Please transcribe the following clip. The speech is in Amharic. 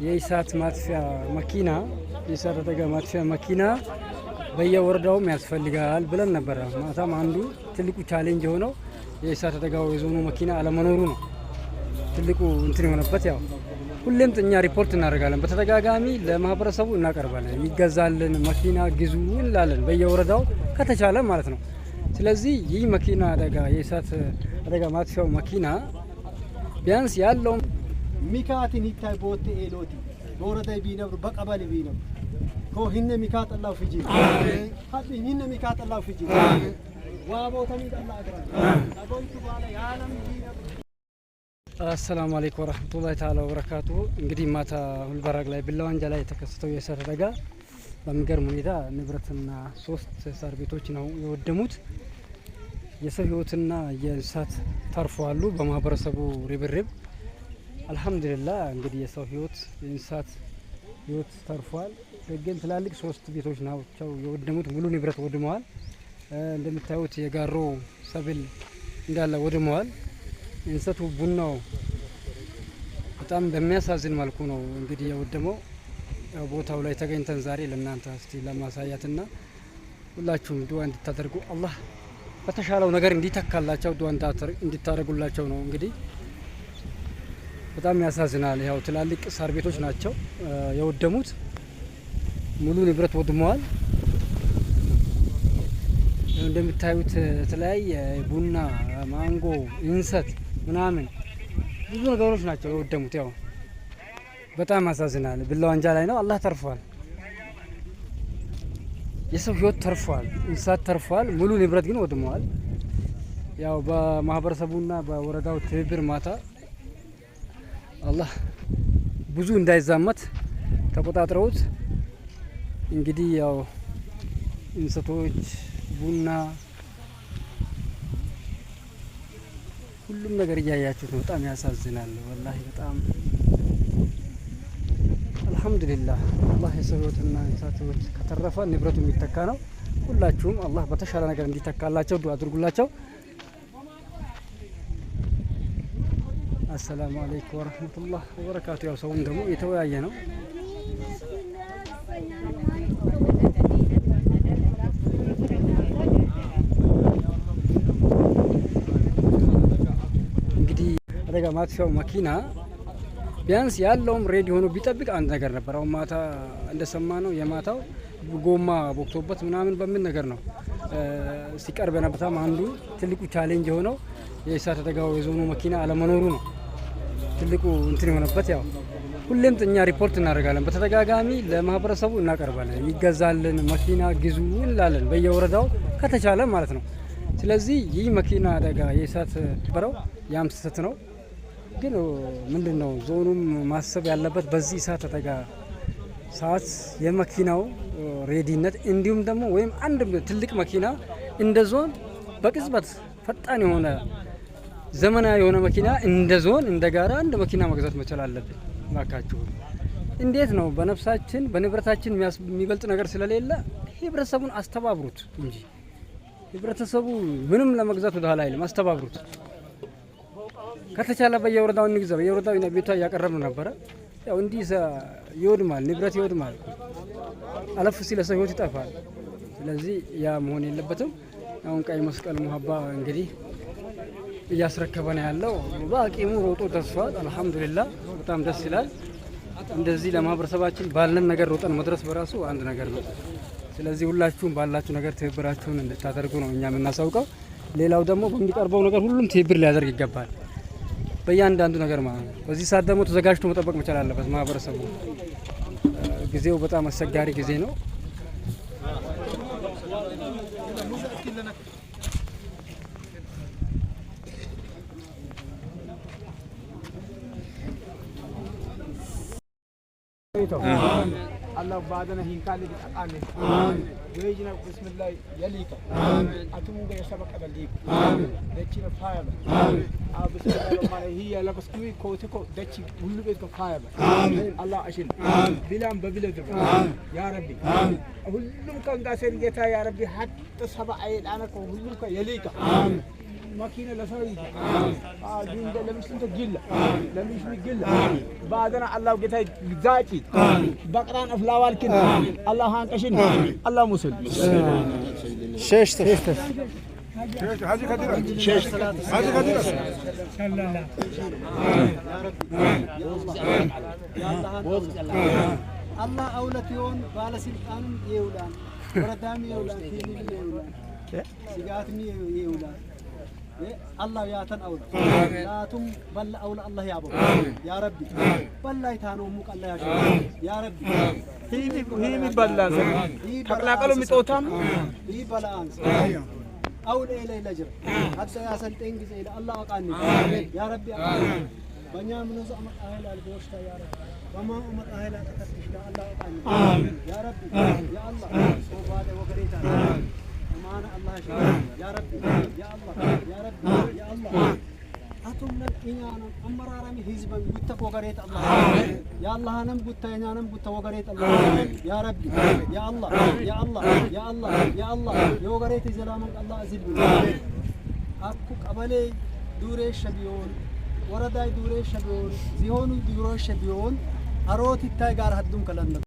የእሳት ማጥፊያ መኪና የእሳት አደጋ ማጥፊያ መኪና በየወረዳውም ያስፈልጋል ብለን ነበር። ማታም አንዱ ትልቁ ቻሌንጅ የሆነው የእሳት አደጋው የዞኑ መኪና አለመኖሩ ነው። ትልቁ እንትን የሆነበት ያው ሁሌም እኛ ሪፖርት እናደርጋለን፣ በተደጋጋሚ ለማህበረሰቡ እናቀርባለን። ይገዛልን መኪና ግዙ እንላለን በየወረዳው ከተቻለ ማለት ነው። ስለዚህ ይህ መኪና አደጋ የእሳት አደጋ ማጥፊያው መኪና ቢያንስ ያለው ሚካቲን ይታይ ቦቴ ኤሎቲ በወረዳይ ቢነብሩ በቀበሌ ቢነብሩ ኮሂነ ሚካጠላው ፍጂ ሀዲ ሂነ ሚካጠላው ፍጂ ዋቦተኒ ጠላ አድራ አጎንቱ ባለ ያለም አሰላሙ አለይኩም ወራህመቱላሂ ተዓላ ወበረካቱሁ። እንግዲህ ማታ ሁልበራግ ላይ ቢላዋንጃ ላይ የተከሰተው የእሳት አደጋ በሚገርም ሁኔታ ንብረትና 3 ሳር ቤቶች ነው የወደሙት። የሰው ህይወትና የእንስሳት ተርፈዋል በማህበረሰቡ ርብርብ አልহামዱሊላህ። እንግዲህ የሰው ህይወት የእንስሳት ህይወት ተርፏል። ግን ትላልቅ 3 ቤቶች ናቸው የወደሙት። ሙሉ ንብረት ወድመዋል። እንደምታዩት የጋሮ ሰብል እንዳለ ወድመዋል። እንሰቱ ቡናው በጣም በሚያሳዝን መልኩ ነው እንግዲህ የወደመው። ቦታው ላይ ተገኝተን ዛሬ ለእናንተ እስቲ ለማሳያትና ሁላችሁም ዱዓ እንድታደርጉ አላህ በተሻለው ነገር እንዲተካላቸው ዱዓ እንድታደርጉላቸው ነው። እንግዲህ በጣም ያሳዝናል። ያው ትላልቅ ሳር ቤቶች ናቸው የወደሙት። ሙሉ ንብረት ወድመዋል። እንደምታዩት የተለያየ ቡና፣ ማንጎ፣ እንሰት ምናምን ብዙ ነገሮች ናቸው የወደሙት። ያው በጣም ያሳዝናል። ቢላዋንጃ ላይ ነው። አላህ ተርፏል። የሰው ህይወት ተርፏል፣ እንስሳት ተርፏል። ሙሉ ንብረት ግን ወድመዋል። ያው በማህበረሰቡና በወረዳው ትብብር ማታ አላህ ብዙ እንዳይዛመት ተቆጣጥረውት እንግዲህ ያው እንሰቶች ቡና ሁሉም ነገር እያያችሁት ነው። በጣም ያሳዝናል ወላሂ በጣም አልহামዱሊላህ። አላህ የሰው ህይወትና እንስሳት ህይወት ከተረፈ ንብረቱ የሚተካ ነው። ሁላችሁም አላህ በተሻለ ነገር እንዲተካላቸው ዱዓ አድርጉላቸው። አሰላሙ አለይኩም ወራህመቱላህ ወበረካቱ። ያው ሰውም ደግሞ የተወያየ ነው። አደጋ ማጥፊያው መኪና ቢያንስ ያለውም ሬዲ ሆኖ ቢጠብቅ አንድ ነገር ነበር። አሁን ማታ እንደሰማነው የማታው ጎማ ቦክቶበት ምናምን በምን ነገር ነው ሲቀርብ የነበረው። አንዱ ትልቁ ቻሌንጅ የሆነው የእሳት አደጋው የዞኑ መኪና አለመኖሩ ነው። ትልቁ እንትን የሆነበት ያው ሁሌም እኛ ሪፖርት እናደርጋለን፣ በተደጋጋሚ ለማህበረሰቡ እናቀርባለን። ይገዛልን መኪና ግዙ እንላለን በየወረዳው ከተቻለ ማለት ነው። ስለዚህ ይህ መኪና አደጋ የእሳት በረው ያም ስህተት ነው። ግን ምንድነው ዞኑም ማሰብ ያለበት በዚህ እሳት አደጋ ሰዓት የመኪናው ሬዲነት እንዲሁም ደግሞ ወይም አንድ ትልቅ መኪና እንደ ዞን በቅጽበት ፈጣን የሆነ ዘመናዊ የሆነ መኪና እንደ ዞን እንደ ጋራ አንድ መኪና መግዛት መቻል አለብን። ማካችሁ እንዴት ነው በነፍሳችን በንብረታችን የሚበልጥ ነገር ስለሌለ ህብረተሰቡን አስተባብሩት እንጂ ህብረተሰቡ ምንም ለመግዛት ወደ ኋላ አይልም። አስተባብሩት። ከተቻለ በየወረዳው እንግዛ። በየወረዳው ቤቷ እያቀረብን ነበረ። ያው እንዲህ ይወድማል፣ ንብረት ይወድማል፣ አለፍ ሲል ሰው ህይወት ይጠፋል። ስለዚህ ያ መሆን የለበትም። አሁን ቀይ መስቀል ሙሀባ እንግዲህ እያስረከበ ነው ያለው። በአቂሙ ሮጦ ደርሷል። አልহামዱሊላህ በጣም ደስ ይላል። እንደዚህ ለማህበረሰባችን ባለን ነገር ሮጠን መድረስ በራሱ አንድ ነገር ነው። ስለዚህ ሁላችሁም ባላችሁ ነገር ትብብራችሁን እንድታደርጉ ነው እኛ የምናሳውቀው። ሌላው ደግሞ በሚቀርበው ነገር ሁሉም ትብብር ሊያደርግ ይገባል፣ በእያንዳንዱ ነገር ማለት ነው። በዚህ ሰዓት ደግሞ ተዘጋጅቶ መጠበቅ መቻል አለበት ማህበረሰቡ። ጊዜው በጣም አስቸጋሪ ጊዜ ነው። الله بعدنا هين قال لي أقامي ويجينا بسم الله يليك أتوم جاي سبك أبليك دتشينا فايبر بسم الله ما هي لا بس كوي كوتكو دتشي كل بيت فايبر الله أشيل بلام ببلد يا ربي كلهم كان قاسين جتا يا ربي حتى سبع عيل أنا كلهم كان يليك ماكينة لسويت دين ده لمش انت جلة لمش جلة بعدنا الله قتاي ذاتي بقران افلاوال كده الله هانكشين الله مسل شيشت هذه كثيرة شيشت هذه كثيرة يا الله الله أولتيون بالا سلطان يولان وردام يولان تيمي يولان سيجاتني يولان الله ياتن أول لا تم بل أول الله يا أبو يا ربي بل لا يتانو مك الله يا شباب يا ربي هي بلا تقلا قالوا متوتام هي بلا أنس أول إلى لجر حتى يا سلطين جزء الله أقاني يا ربي بنيا من زعم أهل البوشة يا رب وما أمر أهل تكتشف الله أقاني يا ربي يا الله وبعد وقريتا أمانة الله شكرا يا ربي يا الله يا ربي يا الله أتوم نبينا أمر رامي حزبا قلت وقريت الله يا الله نم قلت يا نم قلت وقريت الله يا ربي يا الله يا الله يا الله يا الله يا وقريت زلامك الله أزيد أكو قبلي دوري شبيون ورداي دوري شبيون زيهون دوري شبيون أروت التاجر هدوم كلامنا